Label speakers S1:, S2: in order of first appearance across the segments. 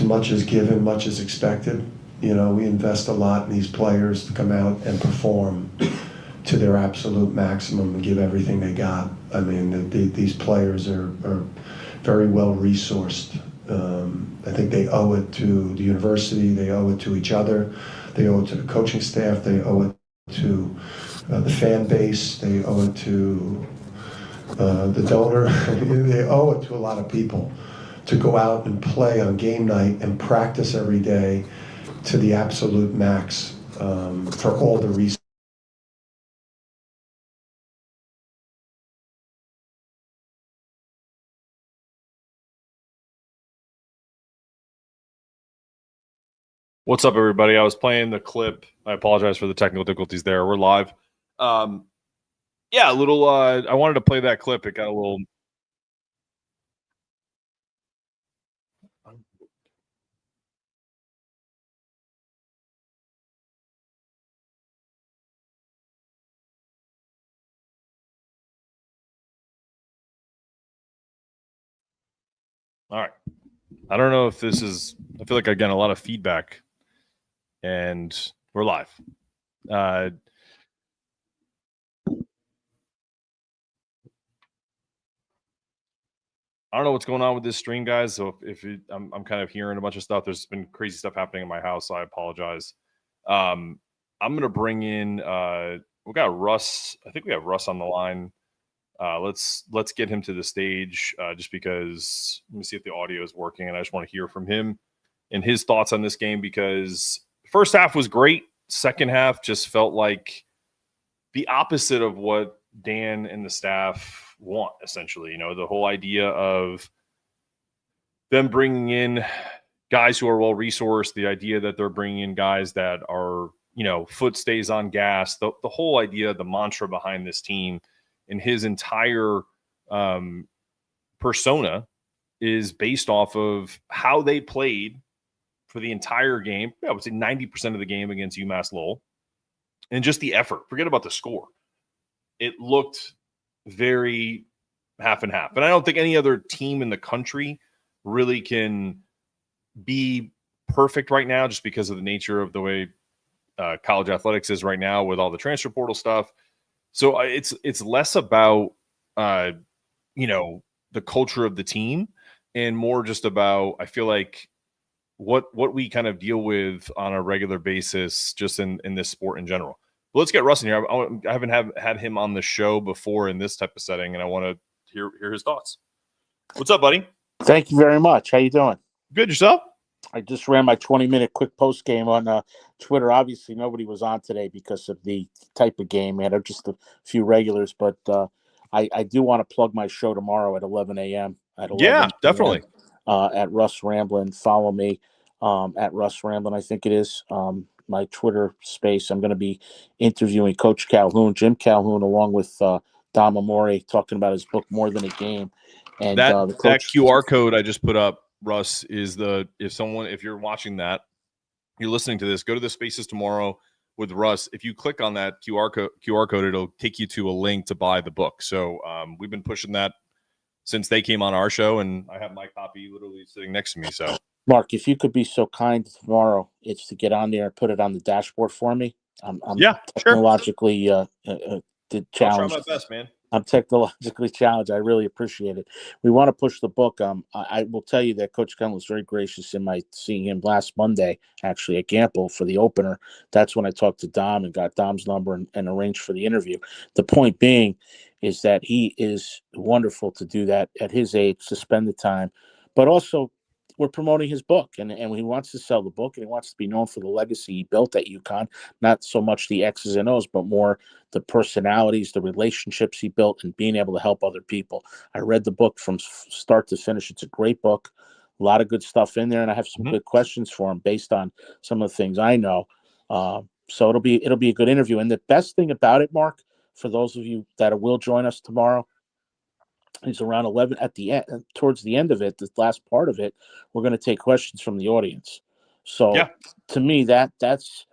S1: much is given, much is expected. You know, we invest a lot in these players to come out and perform to their absolute maximum and give everything they got. I mean, these players are very well resourced. I think they owe it to the university, they owe it to each other, they owe it to the coaching staff, they owe it to the fan base, they owe it to the donor. They owe it to a lot of people to go out and play on game night and practice every day to the absolute max for all the reasons.
S2: What's up, everybody? I was playing the clip. I apologize for the technical difficulties there. We're live. Yeah, a little. I wanted to play that clip. It got a little. All right. I don't know if this is. I feel like I'm getting a lot of feedback, and we're live. I don't know what's going on with this stream, guys. So if I'm kind of hearing a bunch of stuff. There's been crazy stuff happening in my house, so I apologize. I'm gonna bring in. We got Russ. I think we have Russ on the line. Let's get him to the stage, just because. Let me see if the audio is working, and I just want to hear from him and his thoughts on this game, because first half was great. Second half just felt like the opposite of what Dan and the staff want, essentially. You know, the whole idea of them bringing in guys who are well resourced, the idea that they're bringing in guys that are, you know, foot stays on gas, the whole idea, the mantra behind this team and his entire persona is based off of how they played for the entire game. I would say 90% of the game against UMass Lowell, and just the effort. Forget about the score. It looked very half and half. And I don't think any other team in the country really can be perfect right now, just because of the nature of the way college athletics is right now with all the transfer portal stuff. So it's less about, you know, the culture of the team and more just about, I feel like, what we kind of deal with on a regular basis just in this sport in general. But let's get Russ in here. I haven't had him on the show before in this type of setting, and I want to hear his thoughts. What's up, buddy?
S3: Thank you very much. How you doing?
S2: Good. Yourself? I
S3: just ran my 20-minute quick post game on Twitter. Obviously, nobody was on today because of the type of game. We had just a few regulars, but I do want to plug my show tomorrow at 11 a.m.
S2: Yeah, definitely.
S3: At Russ Ramblin'. Follow me at Russ Ramblin', I think it is. My Twitter space. I'm going to be interviewing Coach Calhoun, Jim Calhoun, along with Dom Amore, talking about his book, More Than a Game. And
S2: that QR code I just put up, Russ, is if you're watching that, you're listening to this, go to the spaces tomorrow with Russ. If you click on that QR code, it'll take you to a link to buy the book. So we've been pushing that since they came on our show, and I have my copy literally sitting next to me. So,
S3: Mark, if you could be so kind tomorrow, it's to get on there and put it on the dashboard for me. I'm technologically challenged.
S2: I'll try my best, man.
S3: I'm technologically challenged. I really appreciate it. We want to push the book. I will tell you that Coach Gunn was very gracious in my seeing him last Monday, actually, at Gamble for the opener. That's when I talked to Dom and got Dom's number and arranged for the interview. The point being is that he is wonderful to do that at his age, to spend the time. But also, we're promoting his book, and he wants to sell the book, and he wants to be known for the legacy he built at UConn, not so much the X's and O's, but more the personalities, the relationships he built, and being able to help other people. I read the book from start to finish. It's a great book, a lot of good stuff in there, and I have some good questions for him based on some of the things I know. So it'll be a good interview. And the best thing about it, Mark, for those of you that will join us tomorrow, is around 11 at the end, towards the end of it, the last part of it, we're going to take questions from the audience. So to me, that's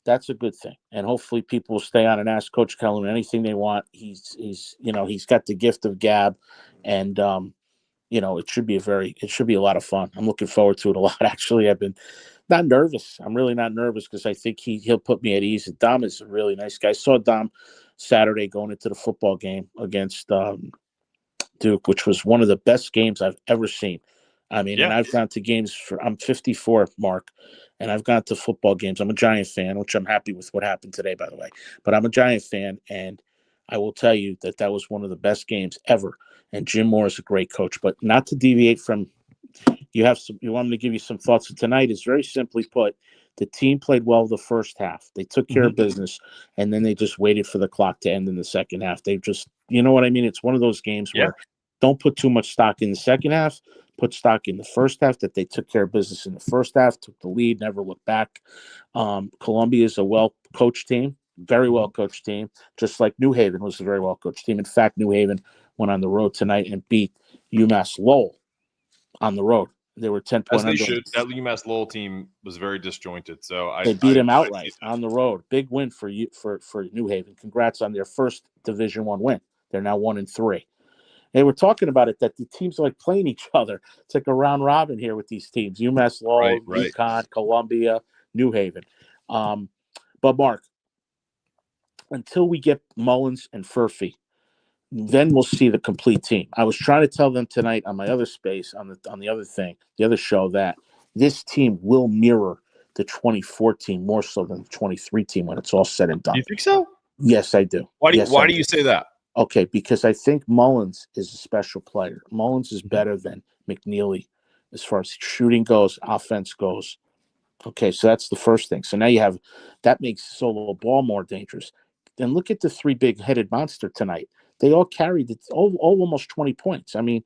S3: a good thing. And hopefully people will stay on and ask Coach Calhoun anything they want. He's got the gift of gab, and it should be a lot of fun. I'm looking forward to it a lot. Actually, I've been not nervous. I'm really not nervous because I think he'll put me at ease. And Dom is a really nice guy. I saw Dom Saturday going into the football game against Duke, which was one of the best games I've ever seen. I mean, and I've gone to games I'm 54, Mark, and I've gone to football games. I'm a Giant fan, which I'm happy with what happened today, by the way. But I'm a Giant fan, and I will tell you that was one of the best games ever. And Jim Moore is a great coach. But not to deviate from you want me to give you some thoughts of tonight is very simply put, the team played well the first half. They took care of business, and then they just waited for the clock to end in the second half. They just, you know what I mean? It's one of those games where don't put too much stock in the second half, put stock in the first half, that they took care of business in the first half, took the lead, never looked back. Columbia is a well-coached team, very well-coached team, just like New Haven was a very well-coached team. In fact, New Haven went on the road tonight and beat UMass Lowell on the road. They were 10-point
S2: As they
S3: under.
S2: should. That UMass Lowell team was very disjointed. So
S3: they beat him outright on the road. Big win for New Haven. Congrats on their first Division I win. They're now 1-3. They were talking about it, that the teams are like playing each other. It's like a round robin here with these teams: UMass Lowell, UConn, Columbia, New Haven. But Mark, until we get Mullins and Furphy, then we'll see the complete team. I was trying to tell them tonight on my other space, on the other thing, the other show, that this team will mirror the 2014 more so than the 23 team when it's all said and done.
S2: You think so?
S3: Yes, I do.
S2: Why do you say that?
S3: Okay, because I think Mullins is a special player. Mullins is better than McNeely as far as shooting goes, offense goes. Okay, so that's the first thing. So now that makes solo ball more dangerous. Then look at the three big-headed monster tonight. They all carried all almost 20 points. I mean,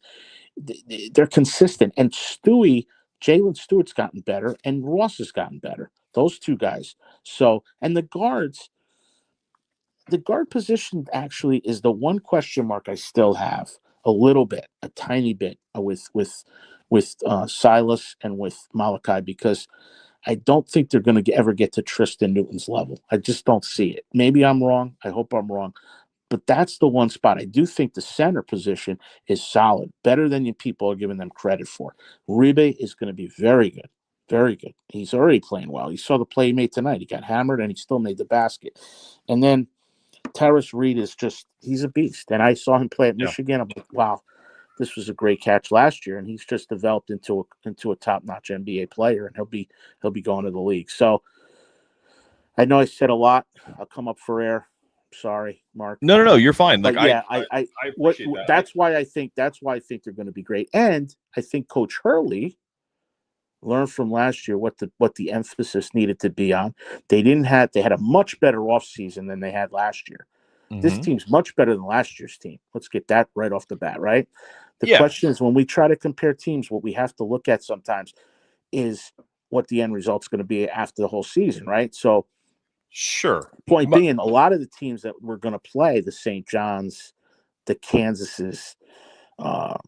S3: they're consistent. And Jalen Stewart's gotten better, and Ross has gotten better. Those two guys. So, and the guard position actually is the one question mark I still have a little bit, a tiny bit with Silas and with Malachi, because I don't think they're going to ever get to Tristan Newton's level. I just don't see it. Maybe I'm wrong. I hope I'm wrong. But that's the one spot. I do think the center position is solid, better than people are giving them credit for. Uribe is going to be very good, very good. He's already playing well. You saw the play he made tonight. He got hammered, and he still made the basket. And then Terrace Reed he's a beast. And I saw him play at Michigan. I'm like, wow, this was a great catch last year, and he's just developed into a top-notch NBA player, and he'll be going to the league. So I know I said a lot. I'll come up for air. Sorry, Mark.
S2: No, you're fine. Like,
S3: but yeah,
S2: I appreciate that.
S3: That's why I think they're going to be great, and I think Coach Hurley learned from last year what the emphasis needed to be on. They had a much better offseason than they had last year. This team's much better than last year's team. Let's get that right off the bat, right? The question is, when we try to compare teams, what we have to look at sometimes is what the end result's going to be after the whole season, right? So,
S2: sure.
S3: Point being, a lot of the teams that we're going to play, the St. John's, the Kansases,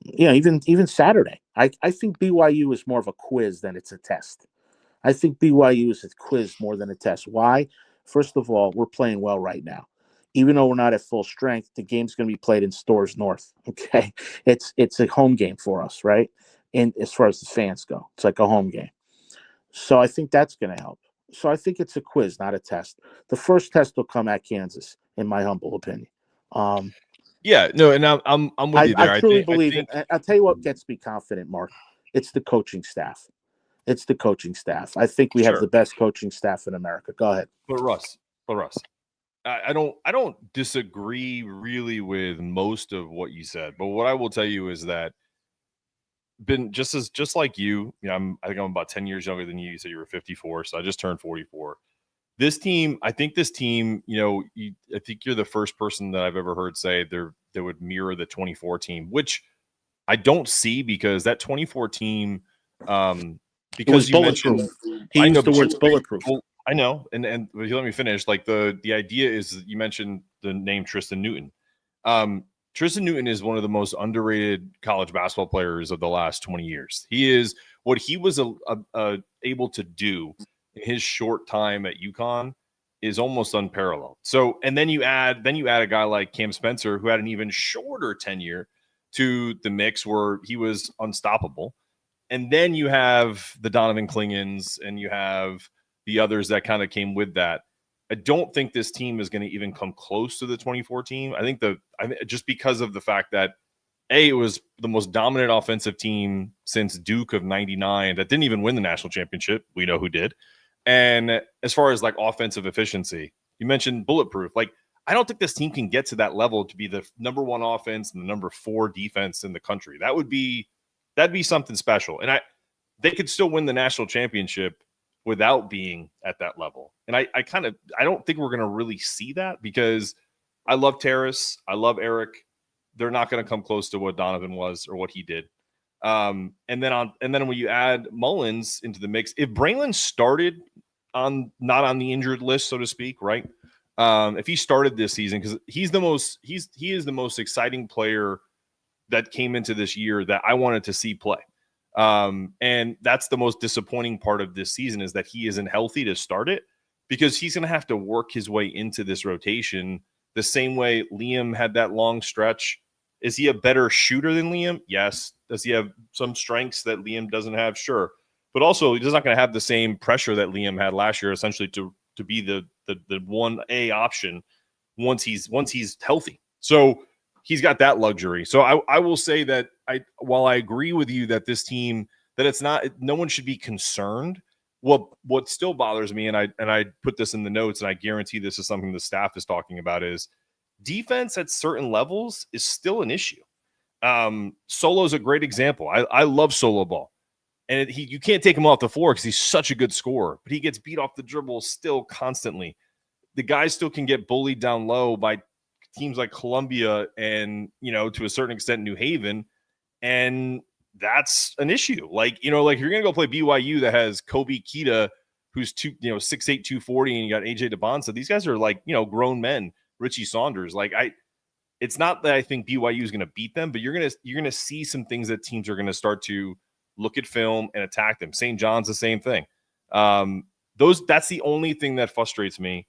S3: even Saturday, I think BYU is more of a quiz than it's a test. I think BYU is a quiz more than a test. Why? First of all, we're playing well right now. Even though we're not at full strength, the game's going to be played in Storrs North. Okay, it's a home game for us, right? And as far as the fans go, it's like a home game. So I think that's going to help. So I think it's a quiz, not a test. The first test will come at Kansas, in my humble opinion.
S2: And I'm with you there.
S3: I truly believe it. I'll tell you what gets me confident, Mark. It's the coaching staff. I think we have the best coaching staff in America. Go ahead.
S2: But Russ, I don't disagree really with most of what you said. But what I will tell you is that just like you, I think I'm about 10 years younger than you. You said you were 54, so I just turned 44. I think this team, I think you're the first person that I've ever heard say they would mirror the 24 team, which I don't see, because that 24 team, because you mentioned,
S3: he used the words bulletproof.
S2: I know, and let me finish. Like the idea is, you mentioned the name Tristan Newton. Tristan Newton is one of the most underrated college basketball players of the last 20 years. He is what he was able to do in his short time at UConn is almost unparalleled. So, and then you add a guy like Cam Spencer, who had an even shorter tenure to the mix where he was unstoppable. And then you have the Donovan Klingons and you have the others that kind of came with that. I don't think this team is going to even come close to the 24 team. I think just because of the fact that it was the most dominant offensive team since Duke of 99 that didn't even win the national championship. We know who did. And as far as like offensive efficiency, you mentioned bulletproof. Like, I don't think this team can get to that level to be the number 1 offense and the number 4 defense in the country. That'd be something special. And they could still win the national championship without being at that level. And I don't think we're going to really see that because I love Terrace. I love Eric. They're not going to come close to what Donovan was or what he did. And then when you add Mullins into the mix, if Braylon started not on the injured list, so to speak, right? If he started this season, because he is the most exciting player that came into this year that I wanted to see play. And that's the most disappointing part of this season is that he isn't healthy to start it because he's going to have to work his way into this rotation the same way Liam had that long stretch. Is he a better shooter than Liam? Yes. Does he have some strengths that Liam doesn't have? Sure. But also he's not going to have the same pressure that Liam had last year, essentially to be the 1A option once he's healthy. So he's got that luxury. So I will say that while I agree with you that this team, that no one should be concerned. What still bothers me, and I put this in the notes, and I guarantee this is something the staff is talking about, is defense at certain levels is still an issue. Solo's a great example. I love Solo ball. And you can't take him off the floor because he's such a good scorer, but he gets beat off the dribble still constantly. The guys still can get bullied down low by teams like Columbia and, to a certain extent, New Haven. And that's an issue. Like you're going to go play BYU that has Kobe Keita, who's 6'8", 240, and you got AJ DeBonsa. These guys are grown men, Richie Saunders. It's not that I think BYU is going to beat them, but you're going to see some things that teams are going to start to look at film and attack them. St. John's the same thing. That's the only thing that frustrates me.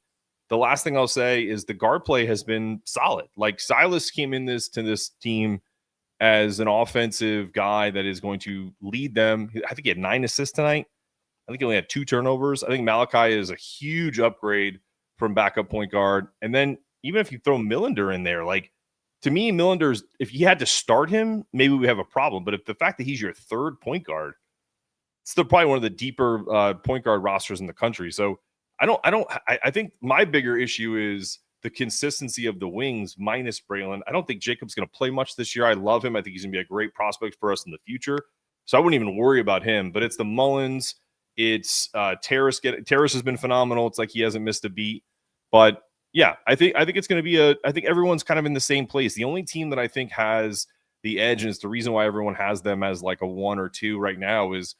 S2: The last thing I'll say is the guard play has been solid. Like Silas came in to this team as an offensive guy that is going to lead them. I think he had 9 assists tonight. I think he only had 2 turnovers. I think Malachi is a huge upgrade from backup point guard. And then even if you throw Millender in there, to me, Millender's, if you had to start him, maybe we have a problem. But if the fact that he's your 3rd point guard, it's still probably one of the deeper point guard rosters in the country. So I think my bigger issue is the consistency of the wings minus Braylon. I don't think Jacob's going to play much this year. I love him. I think he's going to be a great prospect for us in the future. So I wouldn't even worry about him. But it's the Mullins. It's Terrace. Terrace has been phenomenal. It's like he hasn't missed a beat. But yeah, I think it's going to be I think everyone's kind of in the same place. The only team that I think has the edge, and it's the reason why everyone has them as a 1 or 2 right now, is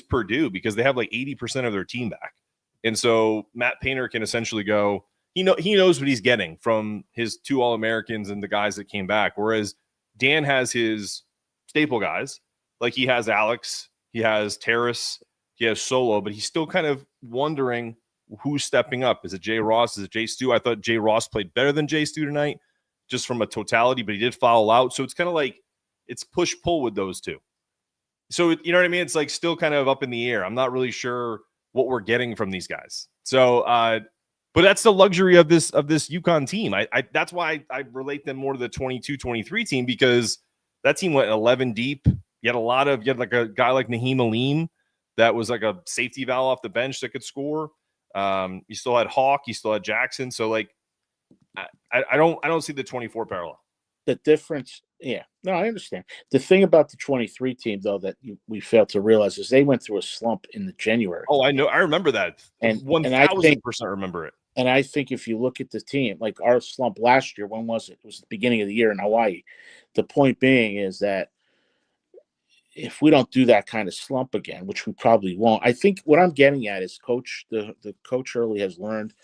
S2: Purdue, because they have 80% of their team back. And so Matt Painter can essentially go, he knows what he's getting from his 2 All-Americans and the guys that came back. Whereas Dan has his staple guys, like he has Alex, he has Terrace, he has Solo, but he's still kind of wondering who's stepping up. Is it Jay Ross? Is it Jay Stu? I thought Jay Ross played better than Jay Stu tonight, just from a totality, but he did foul out. So it's kind of it's push-pull with those 2. So, you know what I mean? It's still kind of up in the air. I'm not really sure what we're getting from these guys. So, but that's the luxury of this UConn team. That's why I relate them more to the 22-23 team, because that team went 11 deep. You had a guy like Naheem Aleem that was a safety valve off the bench that could score. You still had Hawk, you still had Jackson. So I don't see the 24 parallel.
S3: The difference, yeah. No, I understand. The thing about the 23 team, though, that we failed to realize is they went through a slump in the January.
S2: Oh, I know. I remember that.
S3: And
S2: 1,000% remember it.
S3: And I think if you look at the team, like our slump last year, when was it? It was the beginning of the year in Hawaii. The point being is that if we don't do that kind of slump again, which we probably won't, I think what I'm getting at is the coach early has learned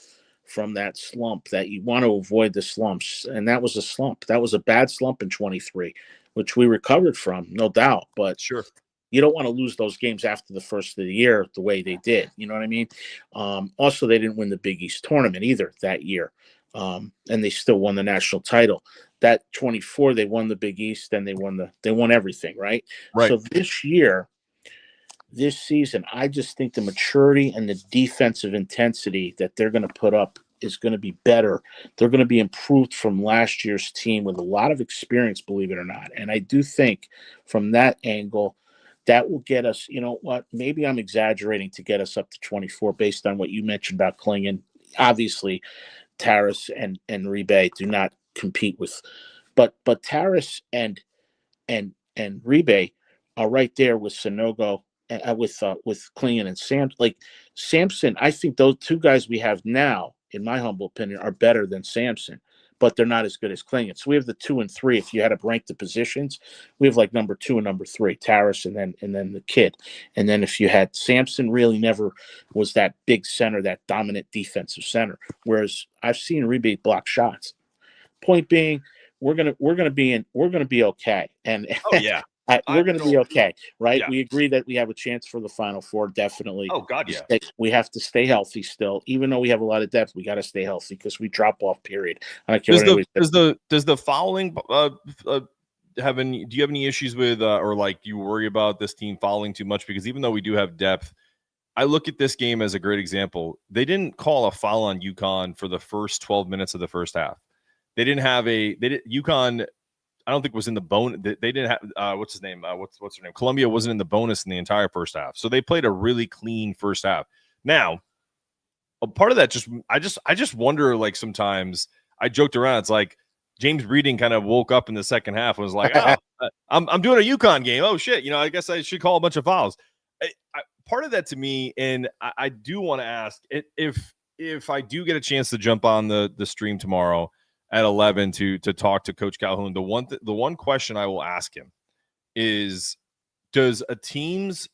S3: from that slump that you want to avoid the slumps. And that was a slump. That was a bad slump in 23, which we recovered from, no doubt. But
S2: sure,
S3: you don't want to lose those games after the first of the year the way they did. You know what I mean? Also, they didn't win the Big East tournament either that year. and they still won the national title. That 24, they won the Big East, and they won everything, right?
S2: Right.
S3: So this season, I just think the maturity and the defensive intensity that they're going to put up is going to be better. They're going to be improved from last year's team with a lot of experience, believe it or not. And I do think from that angle, that will get us, you know what, maybe I'm exaggerating to get us up to 24 based on what you mentioned about Klingon. Obviously, Taras and Rebay do not compete with, but Taras and Rebay are right there with Sonogo, with Klingon and Sam. Like Samson, I think those two guys we have now, in my humble opinion, are better than Samson, but they're not as good as Klingon. So we have the 2 and 3. If you had to rank the positions, we have like number 2 and number 3, Taras, and then the kid. And then if you had Samson, really never was that big center, that dominant defensive center. Whereas I've seen Rebate block shots. Point being, we're gonna be okay, and
S2: Oh yeah.
S3: we're gonna be okay, right?
S2: Yeah.
S3: We agree that we have a chance for the Final Four, definitely.
S2: Oh God, yeah.
S3: We have to stay healthy still, even though we have a lot of depth. We got to stay healthy because we drop off. Period. I don't care what anybody says.
S2: Does the fouling have any? Do you have any issues with or like do you worry about this team fouling too much? Because even though we do have depth, I look at this game as a great example. They didn't call a foul on UConn for the first 12 minutes of the first half. They didn't have UConn. I don't think was in the bonus. They didn't have what's his name? What's her name? Columbia wasn't in the bonus in the entire first half. So they played a really clean first half. Now, a part of that I just wonder, like, sometimes I joked around. It's like James Breeding kind of woke up in the second half and was like, oh, I'm doing a UConn game. Oh shit. I guess I should call a bunch of fouls. Part of that to me, and I do want to ask if I do get a chance to jump on the stream tomorrow at 11 to talk to Coach Calhoun, the one question I will ask him is, does a team's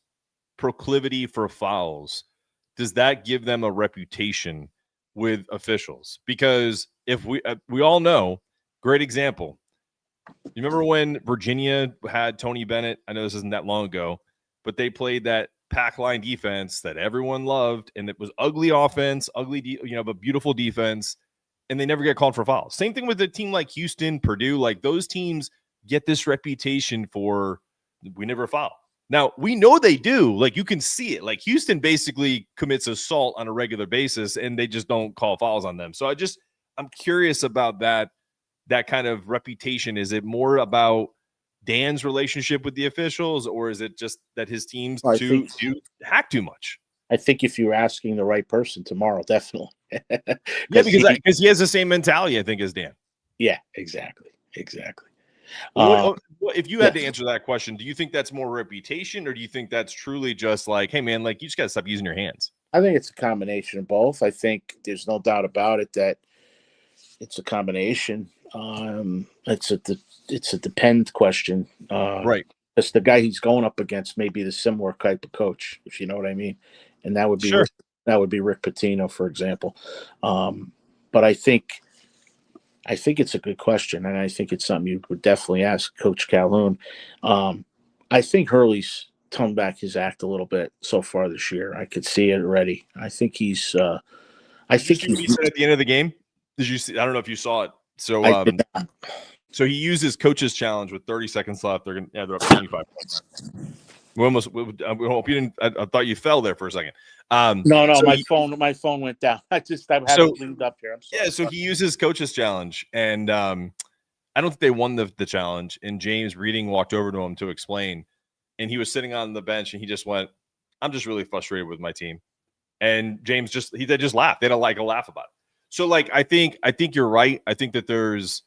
S2: proclivity for fouls, does that give them a reputation with officials? Because if we all know, great example. You remember when Virginia had Tony Bennett? I know this isn't that long ago, but they played that pack line defense that everyone loved, and it was ugly offense, but beautiful defense. And they never get called for fouls. Same thing with a team like Houston, Purdue. Like, those teams get this reputation for we never foul. Now, we know they do. Like, you can see it. Like, Houston basically commits assault on a regular basis, and they just don't call fouls on them. So I'm curious about that kind of reputation. Is it more about Dan's relationship with the officials, or is it just that his teams do hack too much?
S3: I think if you're asking the right person tomorrow, definitely.
S2: Yeah, because he has the same mentality, I think, as Dan.
S3: Yeah, exactly.
S2: If you had to answer that question, do you think that's more reputation, or do you think that's truly just like, hey man, like, you just got to stop using your hands?
S3: I think it's a combination of both. I think there's no doubt about it that it's a combination. It's a depend question,
S2: right?
S3: Because the guy he's going up against may be the similar type of coach, if you know what I mean, and that would be
S2: sure.
S3: That would be Rick Pitino, for example. But I think it's a good question, and I think it's something you would definitely ask Coach Calhoun. I think Hurley's toned back his act a little bit so far this year. I could see it already. I think he's.
S2: Did you see what he said at the end of the game? Did you see? I don't know if you saw it. So, so he used his coach's challenge with 30 seconds left. They're up 25 points. We hope you didn't. I thought you fell there for a second.
S3: No, so my phone went down. I had it cleaned up here. I'm sorry.
S2: Yeah, so he used his coach's challenge, and I don't think they won the challenge. And James Breeding walked over to him to explain, and he was sitting on the bench, and he just went, "I'm just really frustrated with my team." And James they just laughed. They had a laugh about it. So, like, I think you're right. I think that there's.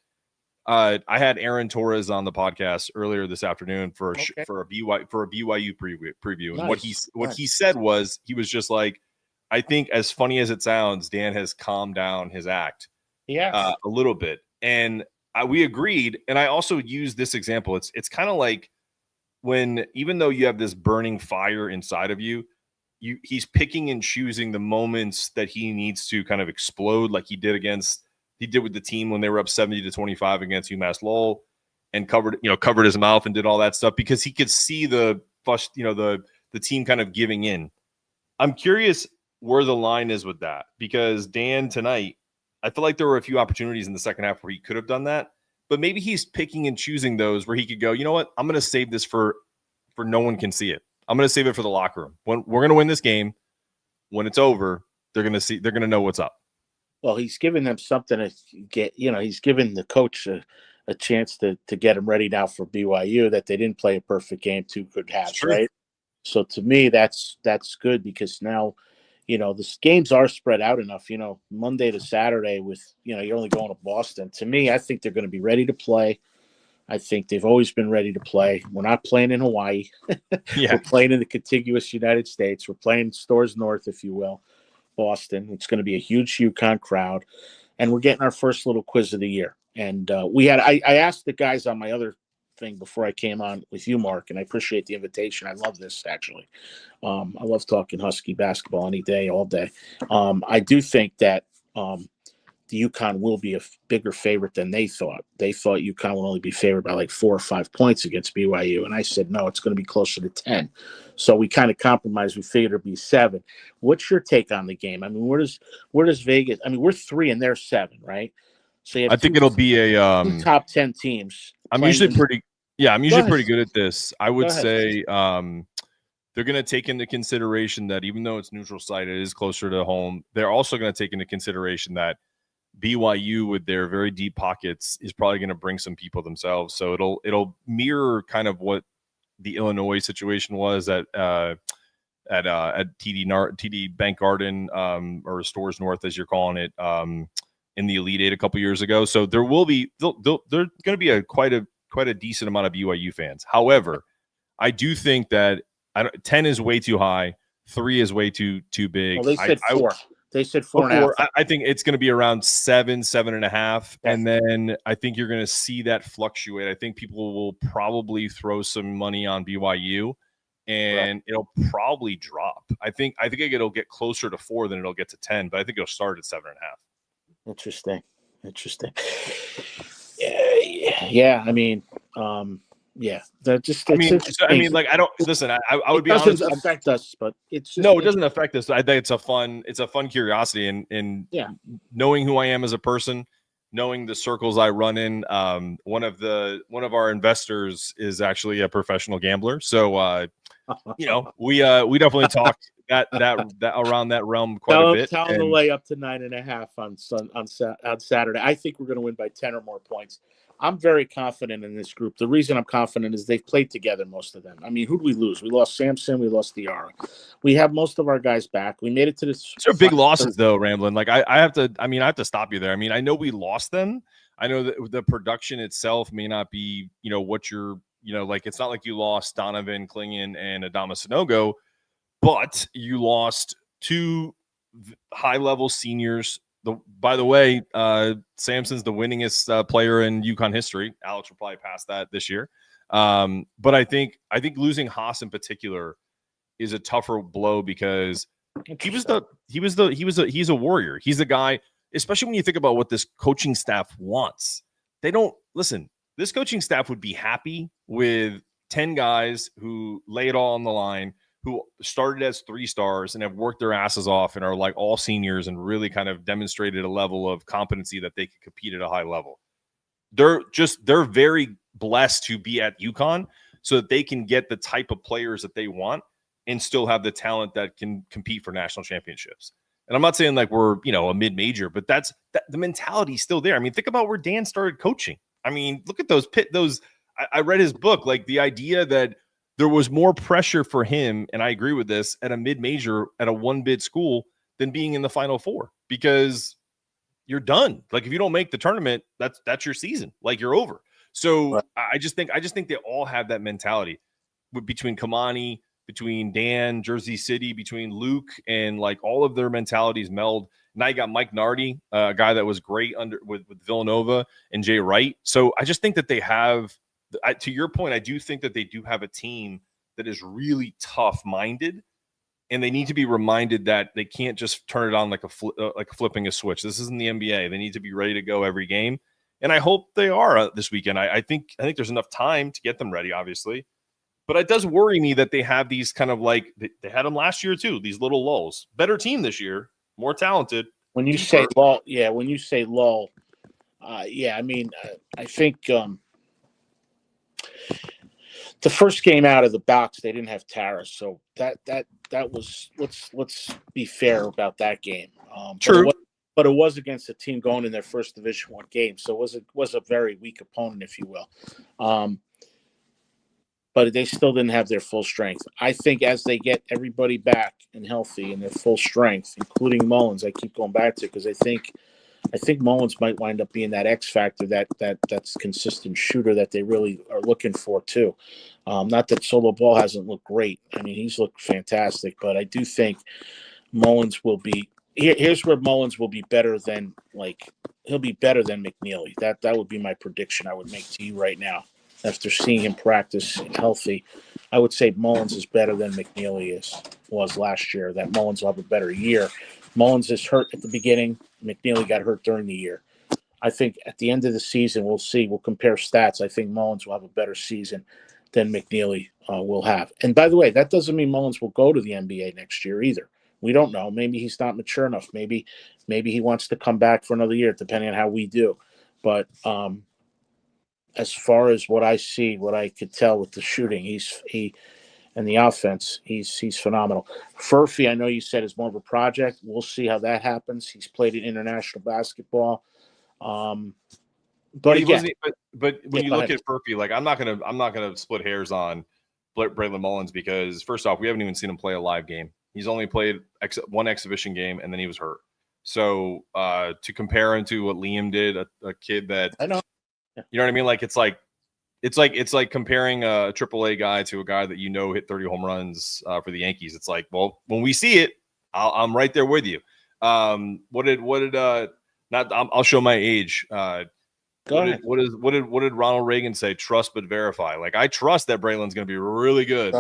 S2: I had Aaron Torres on the podcast earlier this afternoon for a BYU preview, and what he said was, he was just like, I think, as funny as it sounds, Dan has calmed down his act, a little bit, and we agreed. And I also used this example. It's kind of like when, even though you have this burning fire inside of you, he's picking and choosing the moments that he needs to kind of explode, like he did with the team when they were up 70-25 against UMass Lowell, and covered his mouth and did all that stuff because he could see the team kind of giving in. I'm curious where the line is with that, because Dan tonight, I feel like there were a few opportunities in the second half where he could have done that, but maybe he's picking and choosing those where he could go, you know what? I'm going to save this for no one can see it. I'm going to save it for the locker room. When we're going to win this game, when it's over, they're going to know what's up.
S3: Well, he's giving them something to get, he's giving the coach a chance to get him ready now for BYU that they didn't play a perfect game, 2 good halves, right? So to me, that's good because now, the games are spread out enough, Monday to Saturday with, you're only going to Boston. To me, I think they're going to be ready to play. I think they've always been ready to play. We're not playing in Hawaii.
S2: Yeah.
S3: We're playing in the contiguous United States. We're playing Stores North, if you will, Boston. It's going to be a huge UConn crowd. And we're getting our first little quiz of the year. And I asked the guys on my other thing before I came on with you, Mark, and I appreciate the invitation. I love this, actually. I love talking Husky basketball any day, all day. I do think that the UConn will be a bigger favorite than they thought. They thought UConn would only be favored by like 4 or 5 points against BYU. And I said, no, it's going to be closer to 10. So we kind of compromised. We figured it'd be 7. What's your take on the game? I mean, where does Vegas, I mean, we're 3 and they're 7, right? So you have
S2: I think it'll be a
S3: two top 10 teams.
S2: I'm usually pretty good at this. I would say they're going to take into consideration that even though it's neutral site, it is closer to home. They're also going to take into consideration that BYU with their very deep pockets is probably going to bring some people themselves. So it'll mirror kind of what the Illinois situation was at TD Bank Garden or Stores North, as you're calling it, in the Elite Eight a couple years ago. So there will be they're going to be quite a decent amount of BYU fans. However, I do think that 10 is way too high. 3 is way too big.
S3: Well, they said 4. They said 4.5.
S2: I think it's going to be around 7, 7.5. And then I think you're going to see that fluctuate. I think people will probably throw some money on BYU and it'll probably drop. I think it'll get closer to 4 than it'll get to 10, but I think it'll start at 7.5.
S3: Interesting. Yeah. I mean, that just.
S2: I would be honest.
S3: It doesn't affect us, but it's just,
S2: it doesn't affect us. I think it's a fun curiosity, and knowing who I am as a person, knowing the circles I run in. One of our investors is actually a professional gambler, so we definitely talk that around that realm quite a bit.
S3: Tell them the way up to 9.5 on Saturday. I think we're going to win by 10 or more points. I'm very confident in this group. The reason I'm confident is they've played together, most of them. I mean, who did we lose? We lost Samson. We lost Diarra. We have most of our guys back. We made it to this.
S2: These are big losses, though, Ramblin'. Like I have to stop you there. I mean, I know we lost them. I know that the production itself may not be, what you're, like it's not like you lost Donovan Klingon and Adama Sanogo, but you lost 2 high-level seniors. By the way, Samson's the winningest player in UConn history. Alex will probably pass that this year. But I think losing Haas in particular is a tougher blow because he's a warrior. He's a guy, especially when you think about what this coaching staff wants. They don't listen. This coaching staff would be happy with 10 guys who lay it all on the line, who started as 3 stars and have worked their asses off and are like all seniors and really kind of demonstrated a level of competency that they could compete at a high level. They're very blessed to be at UConn so that they can get the type of players that they want and still have the talent that can compete for national championships. And I'm not saying like we're, a mid-major, but the mentality is still there. I mean, think about where Dan started coaching. I mean, look at those. I read his book, like the idea that there was more pressure for him, and I agree with this, at a mid-major at a 1-bid school than being in the Final Four because you're done. Like if you don't make the tournament, that's your season. Like you're over. So I just think they all have that mentality between Kamani, between Dan, Jersey City, between Luke, and like all of their mentalities meld. Now you got Mike Nardi, a guy that was great with Villanova, and Jay Wright. So I just think that they have. To your point, I do think that they do have a team that is really tough-minded, and they need to be reminded that they can't just turn it on like flipping a switch. This isn't the NBA. They need to be ready to go every game, and I hope they are this weekend. I think there's enough time to get them ready, obviously, but it does worry me that they have these kind of like they had them last year too. These little lulls. Better team this year, more talented,
S3: When you
S2: deeper.
S3: say lull, yeah. When you say lull, yeah. I mean, I think the first game out of the box they didn't have Taras, so that was let's be fair about that game.
S2: True.
S3: But it was against a team going in their first Division I game, so it was a very weak opponent, if you will. But they still didn't have their full strength. I think as they get everybody back and healthy and their full strength, including Mullins, I keep going back to because I think Mullins might wind up being that X factor, that's consistent shooter that they really are looking for too. Not that Solo Ball hasn't looked great. I mean, he's looked fantastic, but I do think Mullins will be. Here's where Mullins will be better than he'll be better than McNeely. That would be my prediction I would make to you right now. After seeing him practice healthy, I would say Mullins is better than McNeely was last year. That Mullins will have a better year. Mullins is hurt at the beginning. McNeely got hurt during the year. I think at the end of the season, we'll see. We'll compare stats. I think Mullins will have a better season than McNeely will have. And by the way, that doesn't mean Mullins will go to the NBA next year either. We don't know. Maybe he's not mature enough. Maybe he wants to come back for another year, depending on how we do. But as far as what I see, what I could tell with the shooting, he and the offense, he's phenomenal. Furphy, I know you said is more of a project. We'll see how that happens. He's played in international basketball. But
S2: he
S3: again,
S2: but when you look
S3: ahead.
S2: at Furphy, like I'm not gonna split hairs on Braylon Mullins because first off, we haven't even seen him play a live game. He's only played one exhibition game and then he was hurt. So to compare him to what Liam did, a kid that
S3: I know.
S2: You know what I mean? Like it's like comparing a AAA guy to a guy that hit 30 home runs for the Yankees. It's like, well, when we see it, I'm right there with you. I'll show my age. What did Ronald Reagan say? Trust but verify. Like I trust that Braylon's going to be really good,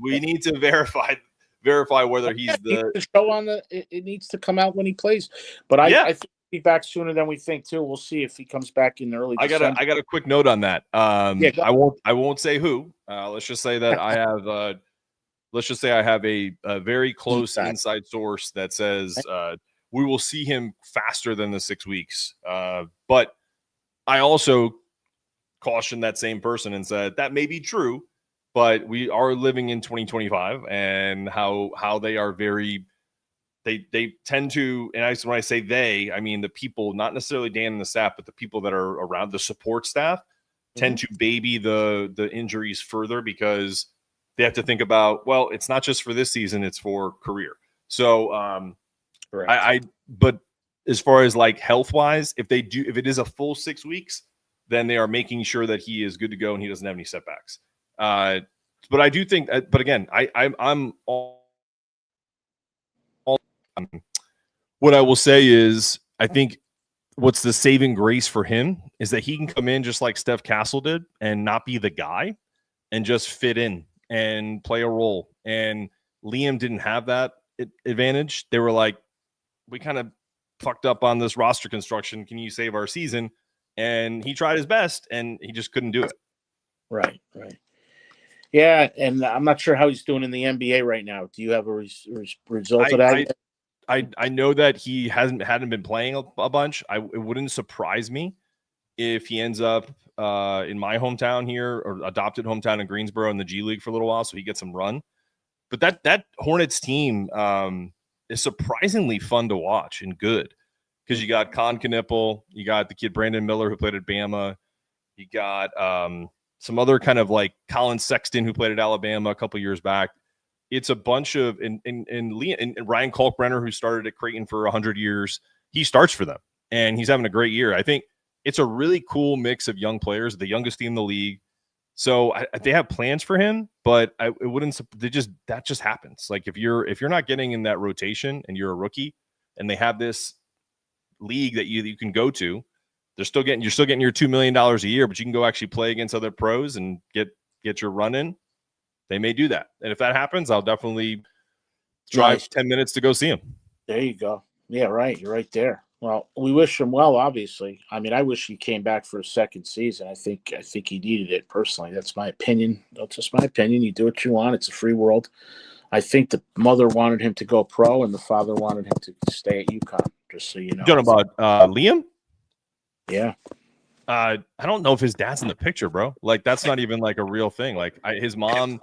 S2: we need to verify whether he's the
S3: show on the. It needs to come out when he plays. But I think he'll be back sooner than we think too. We'll see if he comes back in early.
S2: I got a quick note on that. I won't say who. Let's just say that I have. Let's just say I have a very close inside source that says we will see him faster than the 6 weeks. But I also cautioned that same person and said that may be true, but we are living in 2025 and how they are very. They tend to, and when I say they, I mean the people, not necessarily Dan and the staff, but the people that are around the support staff tend to baby the injuries further because they have to think about, well, it's not just for this season, it's for career. So but as far as like health wise, if it is a full 6 weeks, then they are making sure that he is good to go and he doesn't have any setbacks. But I do think, but again, I'm all. What I will say is, I think what's the saving grace for him is that he can come in just like Steph Castle did and not be the guy and just fit in and play a role. And Liam didn't have that advantage. They were like, we kind of fucked up on this roster construction. Can you save our season? And he tried his best and he just couldn't do it.
S3: Right. Yeah, and I'm not sure how he's doing in the NBA right now. Do you have a result of that?
S2: I know that he hadn't been playing a bunch. It wouldn't surprise me if he ends up in my hometown here or adopted hometown in Greensboro in the G League for a little while, so he gets some run. But that Hornets team is surprisingly fun to watch and good because you got Con Knipple, you got the kid Brandon Miller who played at Bama, you got some other kind of like Colin Sexton who played at Alabama a couple years back. It's a bunch of and Ryan Kalkbrenner, who started at Creighton for 100 years, he starts for them and he's having a great year. I think it's a really cool mix of young players, the youngest team in the league. So they have plans for him, but that just happens. Like if you're not getting in that rotation and you're a rookie, and they have this league that you can go to, you're still getting your $2 million a year, but you can go actually play against other pros and get your run in. They may do that. And if that happens, I'll definitely drive 10 minutes to go see him.
S3: There you go. Yeah, right. You're right there. Well, we wish him well, obviously. I mean, I wish he came back for a second season. I think he needed it personally. That's my opinion. That's just my opinion. You do what you want. It's a free world. I think the mother wanted him to go pro and the father wanted him to stay at UConn. Just so you know.
S2: Talking about Liam?
S3: Yeah.
S2: I don't know if his dad's in the picture, bro. Like that's not even like a real thing. Like his mom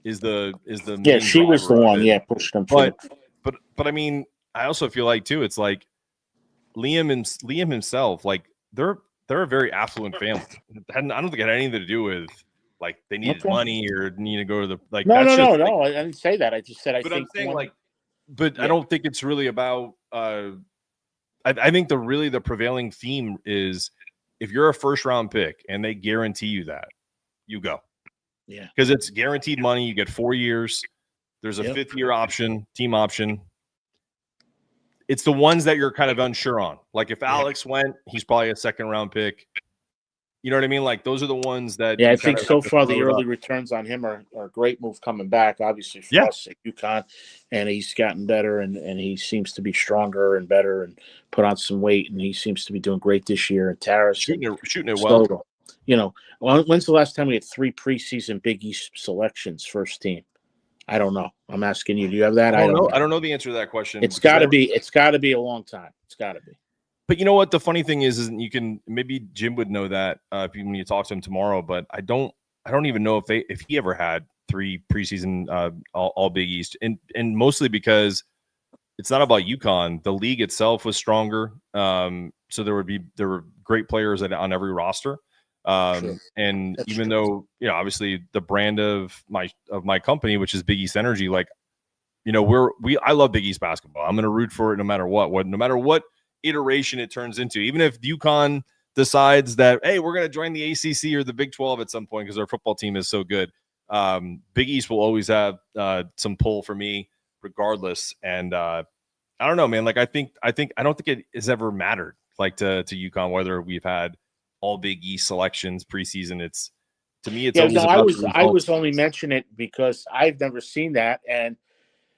S2: is the
S3: Yeah,
S2: main
S3: she was the
S2: driver of
S3: one.
S2: it.
S3: Yeah, pushed him for
S2: But I mean, I also feel like too. It's like Liam himself. Like they're a very affluent family. I don't think it had anything to do with like they needed money or need to go to the like.
S3: No,
S2: that's
S3: no,
S2: just,
S3: no, no. I didn't say that. I just said I
S2: but
S3: think.
S2: I'm saying like, but I don't think it's really about. I think the prevailing theme is if you're a first round pick and they guarantee you that, you go.
S3: Yeah.
S2: Because it's guaranteed money. You get 4 years. There's a 5th year option, team option. It's the ones that you're kind of unsure on. Like if Alex went, he's probably a 2nd round pick. You know what I mean? Like those are the ones that.
S3: Yeah, I think so far the early returns on him are a great move coming back. Obviously for us at UConn, and he's gotten better and he seems to be stronger and better and put on some weight and he seems to be doing great this year. And Taris
S2: shooting it well.
S3: So, you know, when's the last time we had 3 preseason Big East selections first team? I don't know. I'm asking you. Do you have that?
S2: I don't know. I don't know the answer to that question.
S3: It's got to be. It's got to be a long time. It's got to be.
S2: But you know what? The funny thing is you can maybe Jim would know that when you talk to him tomorrow. But I don't even know if he ever had 3 preseason all Big East, and mostly because it's not about UConn. The league itself was stronger, so there were great players on every roster. And that's even though obviously the brand of my company, which is Big East Energy, like I love Big East basketball. I'm going to root for it no matter what iteration it turns into. Even if UConn decides that hey, we're going to join the ACC or the Big 12 at some point because our football team is so good, Big East will always have some pull for me regardless. And I don't know, man. Like I don't think it has ever mattered like to UConn whether we've had all Big East selections preseason. It's to me, it's always about
S3: I was only mentioning it because I've never seen that, and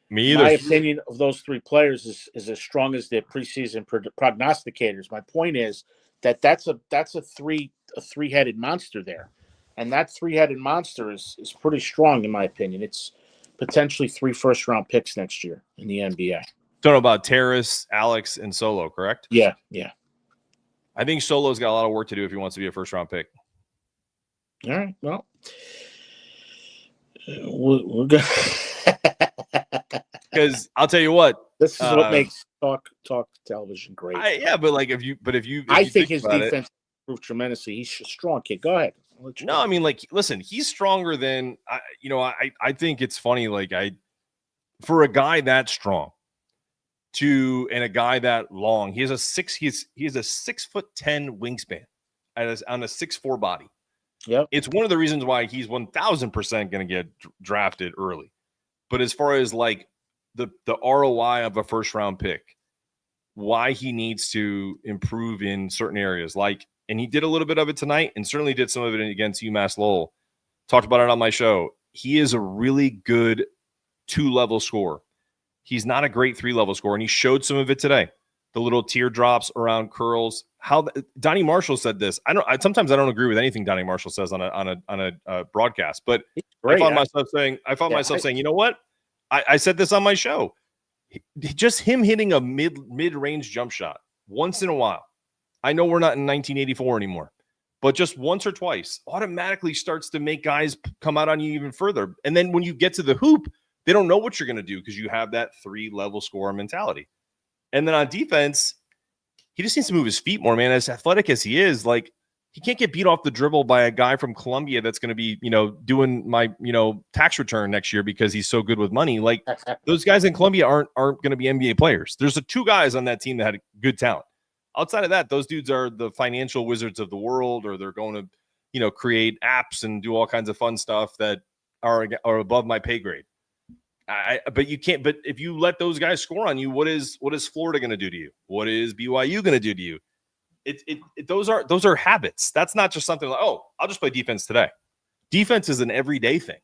S2: me either.
S3: My opinion of those 3 players is as strong as the preseason prognosticators. My point is that's a three-headed monster there, and that 3-headed monster is pretty strong in my opinion. It's potentially 3 first-round picks next year in the NBA.
S2: Talking about Taris, Alex, and Solo, correct?
S3: Yeah.
S2: I think Solo's got a lot of work to do if he wants to be a first-round pick.
S3: All right. Well, we're good.
S2: Because I'll tell you what,
S3: this is what makes talk television great.
S2: But if you
S3: I think his defense improved tremendously. He's a strong kid. Go ahead.
S2: No, I mean, like, listen, he's stronger than I think it's funny. Like, for a guy that strong, and a guy that long, he has a 6'10" wingspan, on a 6'4" body.
S3: Yep.
S2: It's one of the reasons why he's 1,000% going to get drafted early. But as far as like the ROI of a first round pick, why he needs to improve in certain areas, and he did a little bit of it tonight and certainly did some of it against UMass Lowell. Talked about it on my show. He is a really good 2-level scorer. He's not a great 3-level scorer, and he showed some of it today. The little teardrops around curls. Donnie Marshall said this. Sometimes I don't agree with anything Donnie Marshall says on a broadcast, but I found myself saying, you know what? I said this on my show. Just him hitting a mid-range jump shot once in a while. I know we're not in 1984 anymore, but just once or twice automatically starts to make guys come out on you even further. And then when you get to the hoop, they don't know what you're going to do because you have that 3-level scorer mentality. And then on defense, he just needs to move his feet more, man. As athletic as he is, like, he can't get beat off the dribble by a guy from Columbia that's going to be, doing my, tax return next year because he's so good with money. Like, those guys in Columbia aren't going to be NBA players. There's 2 guys on that team that had good talent. Outside of that, those dudes are the financial wizards of the world, or they're going to, create apps and do all kinds of fun stuff that are above my pay grade. But you can't. But if you let those guys score on you, what is Florida going to do to you? What is BYU going to do to you? Those are habits. That's not just something like, oh, I'll just play defense today. Defense is an everyday thing.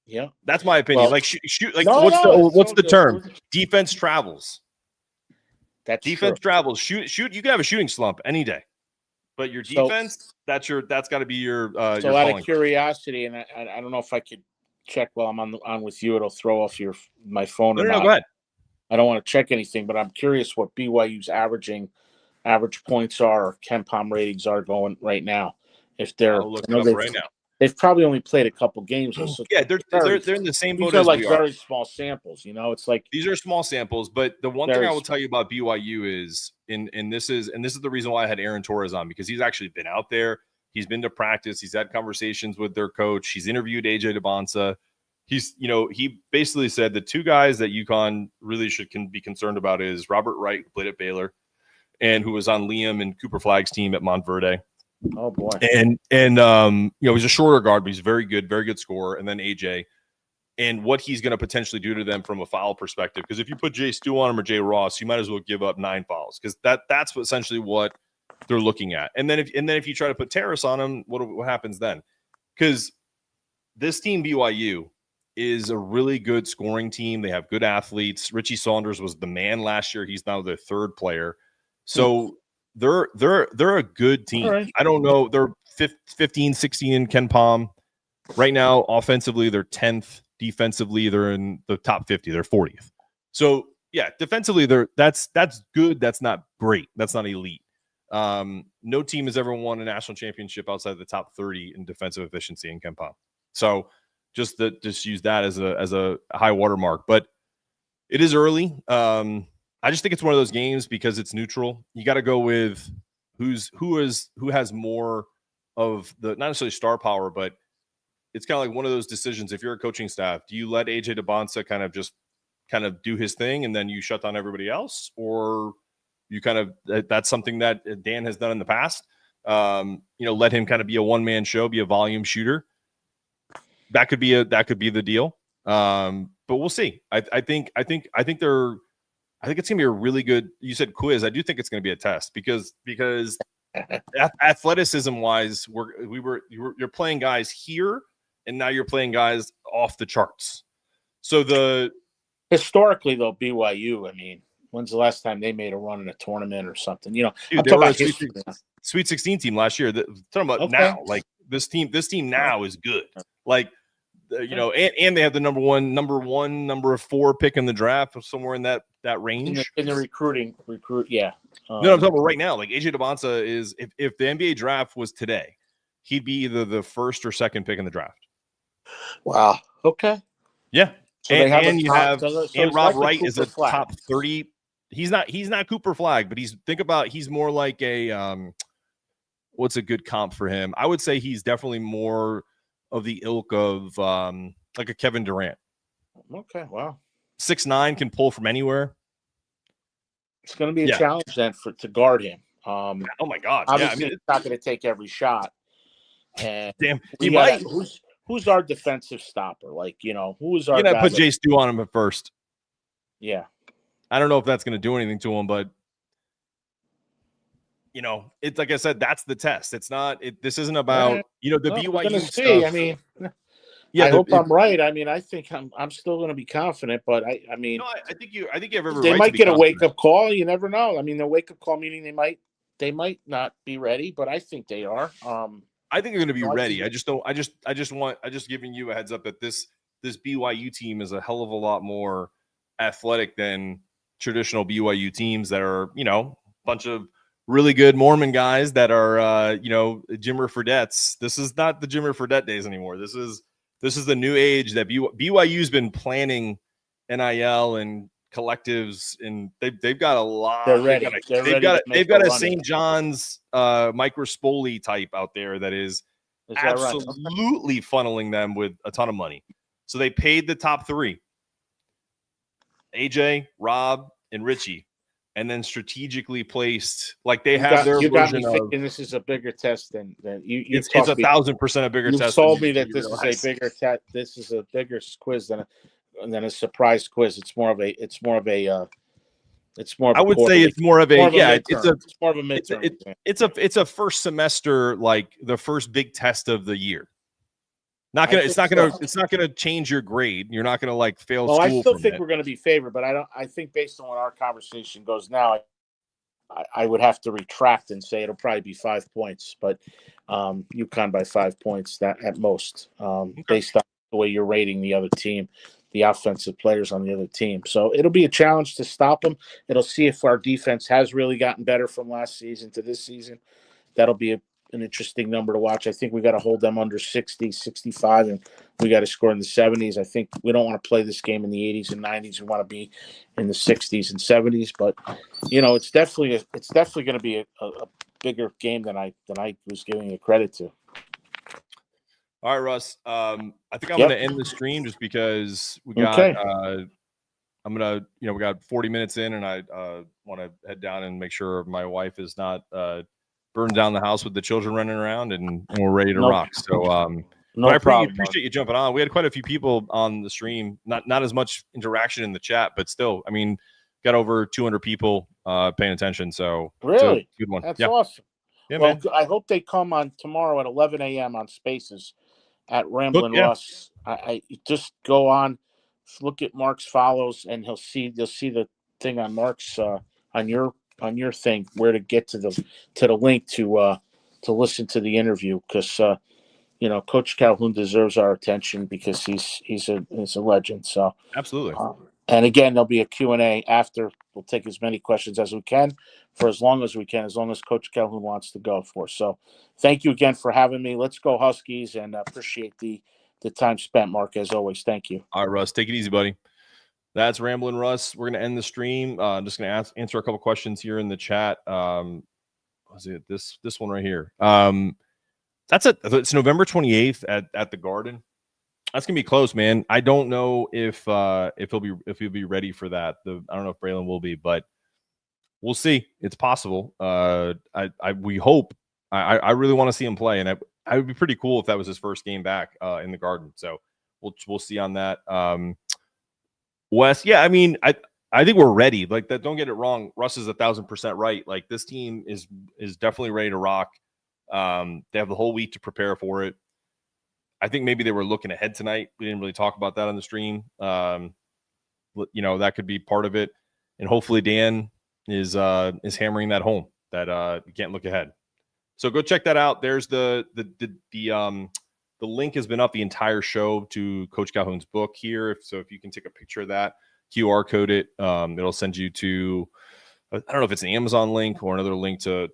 S3: Yeah,
S2: that's my opinion.
S3: Well,
S2: like shoot. Like what's the term? Defense travels.
S3: That's
S2: defense
S3: true.
S2: travels. Shoot. You can have a shooting slump any day, but your defense, that's got to be your.
S3: So
S2: your
S3: out
S2: calling.
S3: of curiosity, and I don't know if I could check while I'm on with you. It'll throw off my phone or not.
S2: No, go ahead.
S3: I don't want to check anything, but I'm curious what BYU's average points are or Ken Palm ratings are going right now. If they're,
S2: I'll look
S3: I
S2: it
S3: know
S2: up right now.
S3: they've probably only played a couple games, so
S2: Yeah, they're in the same
S3: these
S2: boat
S3: are
S2: as
S3: like
S2: we are.
S3: very small samples. It's like
S2: These are small samples, but the one thing
S3: very
S2: I will tell you about BYU is, and this is the reason why I had Aaron Torres on, because he's actually been out there. He's been to practice. He's had conversations with their coach. He's interviewed AJ DeBonsa. He basically said the two guys that UConn really can be concerned about is Robert Wright, who played at Baylor, and who was on Liam and Cooper Flagg's team at Montverde.
S3: Oh boy.
S2: And he's a shorter guard, but he's very good scorer. And then AJ, and what he's going to potentially do to them from a foul perspective. Because if you put Jay Stu on him or Jay Ross, you might as well give up 9 fouls, because that's essentially what they're looking at. And then if you try to put Terrace on him, what happens then? Because this team, BYU, is a really good scoring team. They have good athletes. Richie Saunders was the man last year. He's now their third player. So they're a good team.
S3: Right.
S2: I don't know. They're 15, 16 in Ken Palm. Right now, offensively, they're 10th. Defensively, they're in the top 50. They're 40th. So, yeah, defensively, that's good. That's not great. That's not elite. No team has ever won a national championship outside the top 30 in defensive efficiency in Ken Palm. So, just use that as a high watermark. But it is early. I just think it's one of those games because it's neutral. You got to go with who has more of the, not necessarily star power, but it's kind of like one of those decisions. If you're a coaching staff, do you let AJ DeBonsa kind of do his thing and then you shut down everybody else, or you that's something that Dan has done in the past? Let him kind of be a one-man show, be a volume shooter. That could be the deal. But we'll see. I think it's gonna be a really good. You said quiz. I do think it's gonna be a test because athleticism wise, you're playing guys here, and now you're playing guys off the charts. So
S3: historically though, BYU, I mean, when's the last time they made a run in a tournament or something?
S2: Dude,
S3: I'm
S2: they were
S3: talking
S2: a
S3: about
S2: Sweet 16 team last year. Talking about now, like this team now is good. Like, and they have the number 4 pick in the draft, somewhere in that range.
S3: In the recruit. Yeah.
S2: No, I'm talking about right now. Like AJ DeBonsa is, if the NBA draft was today, he'd be either the first or second pick in the draft.
S3: Wow. Okay.
S2: Yeah.
S3: So
S2: and Rob Wright is a
S3: Flag.
S2: top 30. He's not Cooper Flag, but he's more like a what's a good comp for him? I would say he's definitely more of the ilk of like a Kevin Durant.
S3: Okay. Wow.
S2: 6'9", can pull from anywhere.
S3: It's going to be a challenge then to guard him.
S2: Oh my God!
S3: Obviously, it's not going to take every shot. And
S2: damn, he might.
S3: Who's our defensive stopper? Like, who's our?
S2: You're gonna put Jay Stu on him at first.
S3: Yeah.
S2: I don't know if that's going to do anything to him, but it's like I said, that's the test. It's not. This isn't about BYU stuff.
S3: I mean, I hope I'm right. I mean, I think I'm still going to be confident, but I mean,
S2: no, I think you have every.
S3: They
S2: right
S3: might
S2: to be
S3: get
S2: confident.
S3: a wake up call. You never know. I mean, the wake up call meaning they might not be ready, but I think they are.
S2: I think they're going to be ready. I just giving you a heads up that this BYU team is a hell of a lot more athletic than traditional BYU teams that are, a bunch of really good Mormon guys that are, Jimmer Fredette's. This is not the Jimmer Fredette days anymore. This is the new age that BYU's been planning NIL and collectives, and they've got a lot.
S3: They're ready.
S2: They've got a St. John's Mike Rispoli type out there that is absolutely right? Funneling them with a ton of money. So they paid the top 3. AJ, Rob, and Richie, and then strategically placed like they have their version of.
S3: This is a bigger test than you.
S2: It's 1,000% a bigger test.
S3: You told me that this is a bigger test. This is a bigger quiz than a surprise quiz. It's more of a. I would say it's more of a.
S2: It's more of a midterm. It's a first semester, like the first big test of the year. It's not gonna change your grade. You're not gonna like fail school.
S3: I still think we're gonna be favored, but I think based on what our conversation goes now, I would have to retract and say it'll probably be 5 points, but UConn by 5 points that at most, based on the way you're rating the other team. the offensive players on the other team. So it'll be a challenge to stop them. It'll see if our defense has really gotten better from last season to this season. That'll be an interesting number to watch. I think we got to hold them under 60, 65, and we got to score in the 70s. I think we don't want to play this game in the 80s and 90s. We want to be in the 60s and 70s. But it's definitely going to be a bigger game than I was giving it credit to.
S2: All right, Russ. I think I'm going to end the stream just because we got.
S3: Okay.
S2: I'm gonna, we got 40 minutes in, and I want to head down and make sure my wife is not burned down the house with the children running around, and we're ready to rock. So, I appreciate you jumping on. We had quite a few people on the stream. Not as much interaction in the chat, but still, I mean, got over 200 people paying attention. So
S3: really,
S2: good one.
S3: That's awesome.
S2: Yeah,
S3: well,
S2: man.
S3: I hope they come on tomorrow at 11 a.m. on Spaces at Ramblin' Russ. I just go on, look at Mark's follows, and you'll see the thing on Mark's on your thing where to get to the link to listen to the interview, because Coach Calhoun deserves our attention because he's a legend. So
S2: absolutely.
S3: And again, there'll be a Q&A after. We'll take as many questions as we can for as long as we can, as long as Coach Calhoun wants to go for. So thank you again for having me. Let's go Huskies, and appreciate the time spent, Mark, as always. Thank you.
S2: All right, Russ, take it easy, buddy. That's Ramblin' Russ. We're going to end the stream. I'm just going to answer a couple questions here in the chat. Was it this one right here? It's November 28th at the Garden. That's gonna be close, man. I don't know if he'll be ready for that. I don't know if Braylon will be, but we'll see. It's possible. We hope. I really want to see him play, and I would be pretty cool if that was his first game back in the Garden. So we'll see on that. Wes, yeah, I mean, I think we're ready. Like that. Don't get it wrong. Russ is 1,000% right. Like this team is definitely ready to rock. They have the whole week to prepare for it. I think maybe they were looking ahead tonight. We didn't really talk about that on the stream. That could be part of it. And hopefully Dan is hammering that home that you can't look ahead. So go check that out. There's the link has been up the entire show to Coach Calhoun's book here. So if you can take a picture of that, QR code it, it'll send you to, I don't know if it's an Amazon link or another link to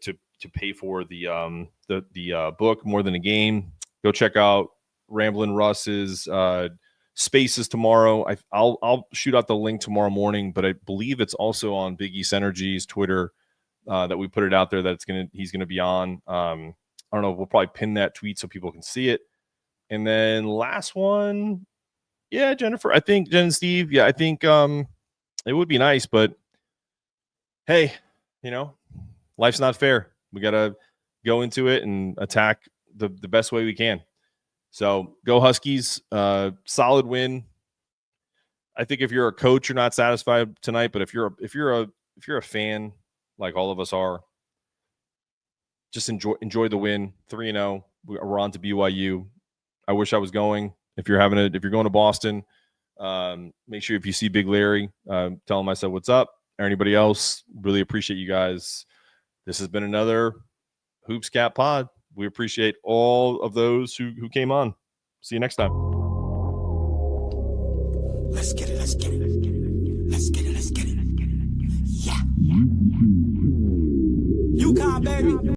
S2: pay for the book, More Than a Game. Go check out Ramblin' Russ's Spaces tomorrow. I'll shoot out the link tomorrow morning, but I believe it's also on Big East Energy's Twitter that we put it out there that he's gonna be on. I don't know. We'll probably pin that tweet so people can see it. And then last one, yeah, Jennifer. I think Jen and Steve. Yeah, I think it would be nice, but hey, life's not fair. We gotta go into it and attack the best way we can. So go Huskies. Solid win. I think if you're a coach, you're not satisfied tonight, but if you're a fan, like all of us are, just enjoy the win. 3-0. We're on to BYU. I wish I was going. If you're going to Boston, make sure if you see Big Larry, tell him I said what's up. Or anybody else, really appreciate you guys. This has been another Hoops Cat Pod. We appreciate all of those who came on. See you next time.
S4: Let's get it. Let's get it. Let's get it. Let's get it. Yeah. UConn, baby.